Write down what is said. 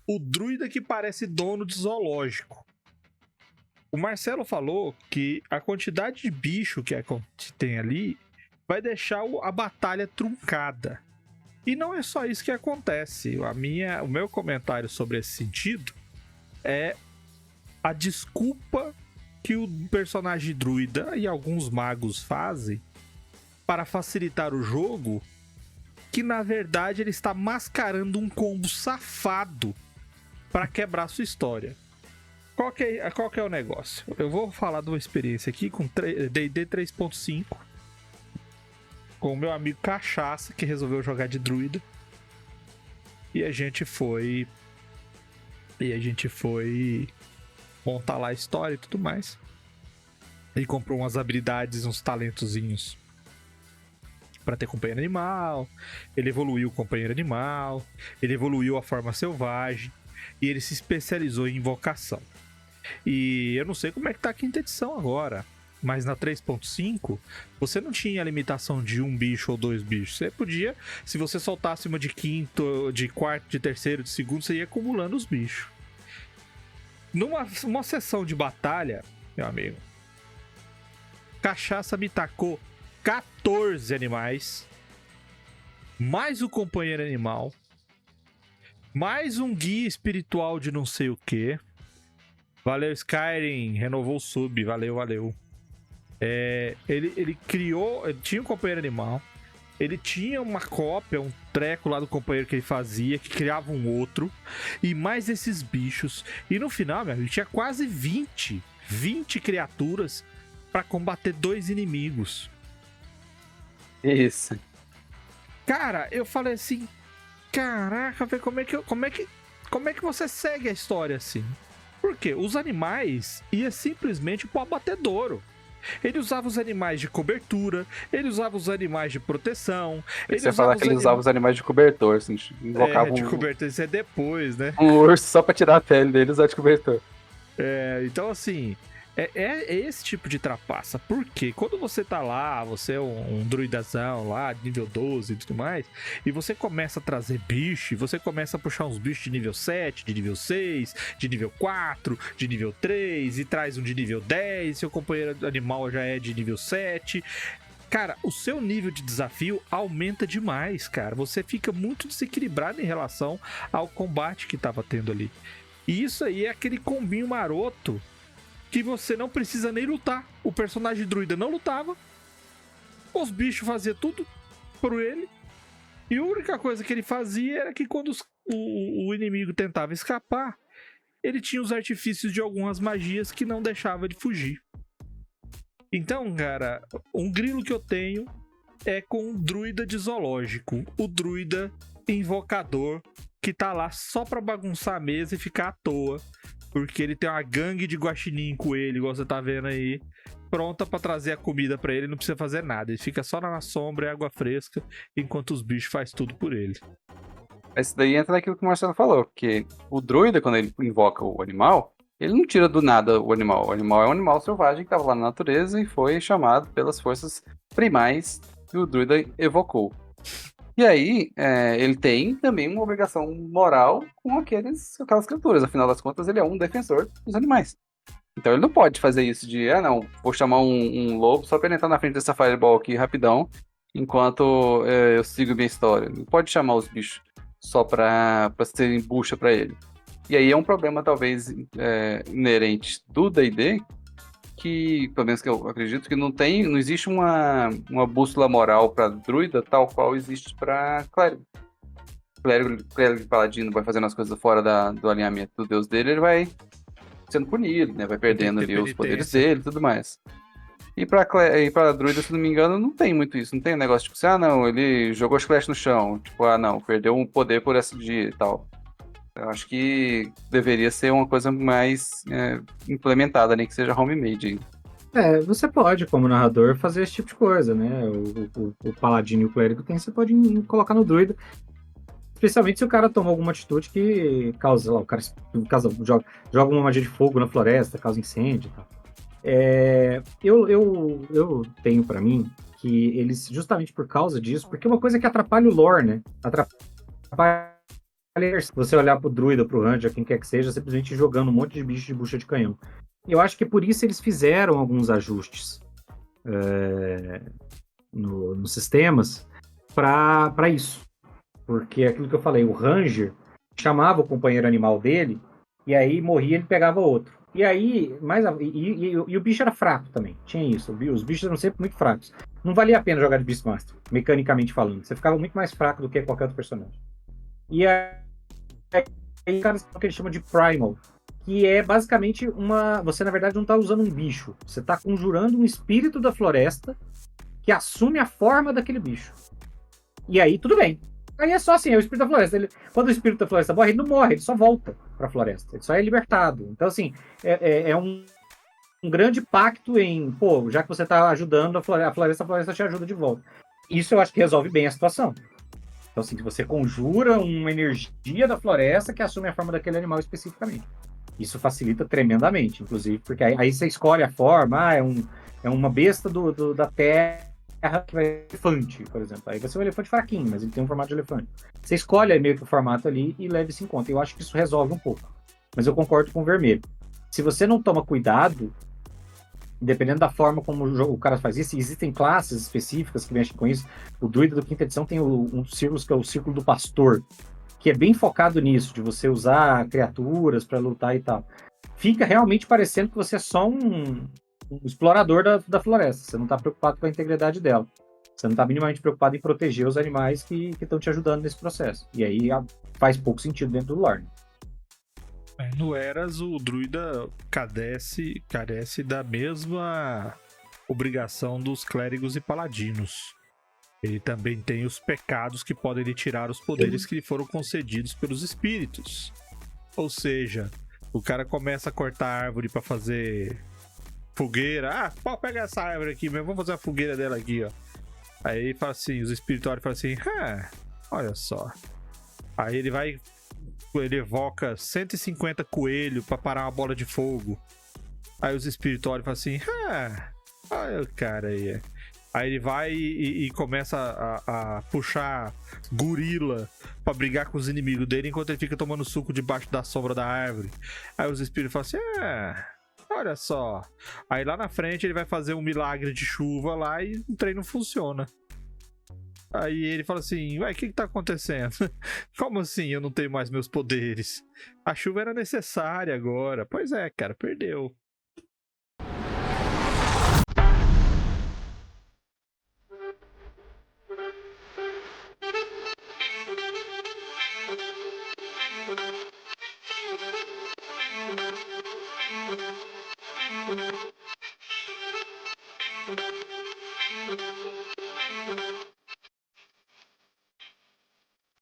o druida que parece dono de zoológico. O Marcelo falou que a quantidade de bicho que tem ali vai deixar a batalha truncada. E não é só isso que acontece. O meu comentário sobre esse sentido é a desculpa que o personagem druida e alguns magos fazem para facilitar o jogo, que na verdade ele está mascarando um combo safado para quebrar sua história. Qual que é o negócio? Eu vou falar de uma experiência aqui com D&D 3.5, com o meu amigo Cachaça, que resolveu jogar de druida. E a gente foi montar lá a história e tudo mais. Ele comprou umas habilidades, uns talentozinhos para ter companheiro animal. Ele evoluiu o companheiro animal. Ele evoluiu a forma selvagem. E ele se especializou em invocação. E eu não sei como é que tá a quinta edição agora, mas na 3.5 você não tinha a limitação de um bicho ou dois bichos. Você podia, se você soltasse uma de quinto, de quarto, de terceiro, de segundo, você ia acumulando os bichos. Numa sessão de batalha, meu amigo, Cachaça me tacou 14 animais, mais o companheiro animal, mais um guia espiritual de não sei o que. Valeu, Skyrim, renovou o sub, valeu. Ele criou, ele tinha um companheiro animal, ele tinha uma cópia, um treco lá do companheiro que ele fazia, que criava um outro, e mais esses bichos. E no final, meu, ele tinha quase 20 criaturas pra combater 2 inimigos. Isso. Cara, eu falei assim, caraca, velho, como é que você segue a história assim? Porque os animais iam simplesmente pro abatedouro. Ele usava os animais de cobertura, ele usava os animais de proteção. Você fala que ele usava os animais de cobertor, assim, invocava de cobertor, isso é depois, né? um urso só pra tirar a pele dele e usar de cobertor. Então assim, é esse tipo de trapaça. Porque quando você tá lá, você é um druidazão lá, de nível 12 e tudo mais, e você começa a trazer bicho, e você começa a puxar uns bichos de nível 7, de nível 6, de nível 4, de nível 3, e traz um de nível 10, seu companheiro animal já é de nível 7. Cara, o seu nível de desafio aumenta demais, cara. Você fica muito desequilibrado em relação ao combate que tava tendo ali. E isso aí é aquele combinho maroto que você não precisa nem lutar. O personagem druida não lutava, os bichos faziam tudo por ele, e a única coisa que ele fazia era que quando o inimigo tentava escapar, ele tinha os artifícios de algumas magias que não deixava de fugir. Então, cara, um grilo que eu tenho é com um druida de zoológico, o druida invocador, que tá lá só pra bagunçar a mesa e ficar à toa, porque ele tem uma gangue de guaxinim com ele, igual você tá vendo aí, pronta pra trazer a comida pra ele, não precisa fazer nada, ele fica só na sombra e água fresca, enquanto os bichos faz tudo por ele. Esse daí entra naquilo que o Marcelo falou, que o druida, quando ele invoca o animal, ele não tira do nada o animal. O animal é um animal selvagem que estava lá na natureza e foi chamado pelas forças primais que o druida evocou. E aí, ele tem também uma obrigação moral com aquelas criaturas. Afinal das contas, ele é um defensor dos animais. Então ele não pode fazer isso de, não, vou chamar um lobo só pra ele entrar na frente dessa fireball aqui rapidão, enquanto eu sigo minha história. Não pode chamar os bichos só pra serem bucha pra ele. E aí é um problema, talvez, inerente do D&D, que, pelo menos que eu acredito, que não existe uma bússola moral pra druida tal qual existe pra clérigo. Clérigo paladino vai fazendo as coisas fora do alinhamento do deus dele, ele vai sendo punido, né? Vai perdendo ali os poderes dele e tudo mais. E pra druida, se não me engano, não tem muito isso. Não tem um negócio tipo assim, não, ele jogou chiclete no chão. Tipo, não, perdeu um poder por esse dia e tal. Eu acho que deveria ser uma coisa mais implementada, nem que seja homemade. Você pode, como narrador, fazer esse tipo de coisa, né? O paladino e o clérigo você pode colocar no druida. Especialmente se o cara tomou alguma atitude que causa, sei lá, o cara joga uma magia de fogo na floresta, causa incêndio e tal. Eu tenho pra mim que eles, justamente por causa disso, porque é uma coisa que atrapalha o lore, né? Atrapalha você olhar pro druida, pro ranger, quem quer que seja, simplesmente jogando um monte de bicho de bucha de canhão. E eu acho que por isso eles fizeram alguns ajustes nos sistemas para isso. Porque é aquilo que eu falei, o ranger chamava o companheiro animal dele, e aí morria, ele pegava outro. E aí, e o bicho era fraco também, tinha isso. Os bichos eram sempre muito fracos. Não valia a pena jogar de Beastmaster, mecanicamente falando. Você ficava muito mais fraco do que qualquer outro personagem. E aí, o cara tem o que ele chama de Primal, que é basicamente você, na verdade, não está usando um bicho. Você está conjurando um espírito da floresta que assume a forma daquele bicho. E aí, tudo bem. Aí é só assim, é o espírito da floresta. Quando o espírito da floresta morre, ele não morre, ele só volta pra floresta. Ele só é libertado. Então, assim, é um grande pacto em, pô, já que você tá ajudando a floresta te ajuda de volta. Isso eu acho que resolve bem a situação. Então, assim, você conjura uma energia da floresta que assume a forma daquele animal especificamente. Isso facilita tremendamente, inclusive, porque aí você escolhe a forma, é uma besta da terra que vai elefante, por exemplo. Aí vai ser um elefante fraquinho, mas ele tem um formato de elefante. Você escolhe meio que o formato ali e leva isso em conta. Eu acho que isso resolve um pouco. Mas eu concordo com o vermelho. Se você não toma cuidado, dependendo da forma como o cara faz isso, existem classes específicas que mexem com isso. O druida do quinta edição tem um círculo que é o círculo do pastor, que é bem focado nisso, de você usar criaturas para lutar e tal. Fica realmente parecendo que você é só um explorador da floresta. Você não está preocupado com a integridade dela. Você não está minimamente preocupado em proteger os animais que estão te ajudando nesse processo. E aí faz pouco sentido dentro do lore. No Eras, o druida carece da mesma obrigação dos clérigos e paladinos. Ele também tem os pecados que podem lhe tirar os poderes que lhe foram concedidos pelos espíritos. Ou seja, o cara começa a cortar árvore para fazer fogueira. Ah, pode pegar essa árvore aqui mesmo, vamos fazer a fogueira dela aqui, ó. Aí ele fala assim, os espirituais falam assim, olha só. Aí ele evoca 150 coelhos para parar uma bola de fogo. Aí os espirituais falam assim, olha o cara aí. Aí ele vai e começa a puxar gorila pra brigar com os inimigos dele enquanto ele fica tomando suco debaixo da sombra da árvore. Aí os espíritos falam assim, olha só. Aí lá na frente ele vai fazer um milagre de chuva lá e o trem não funciona. Aí ele fala assim, ué, o que tá acontecendo? Como assim eu não tenho mais meus poderes? A chuva era necessária agora. Pois é, cara, perdeu.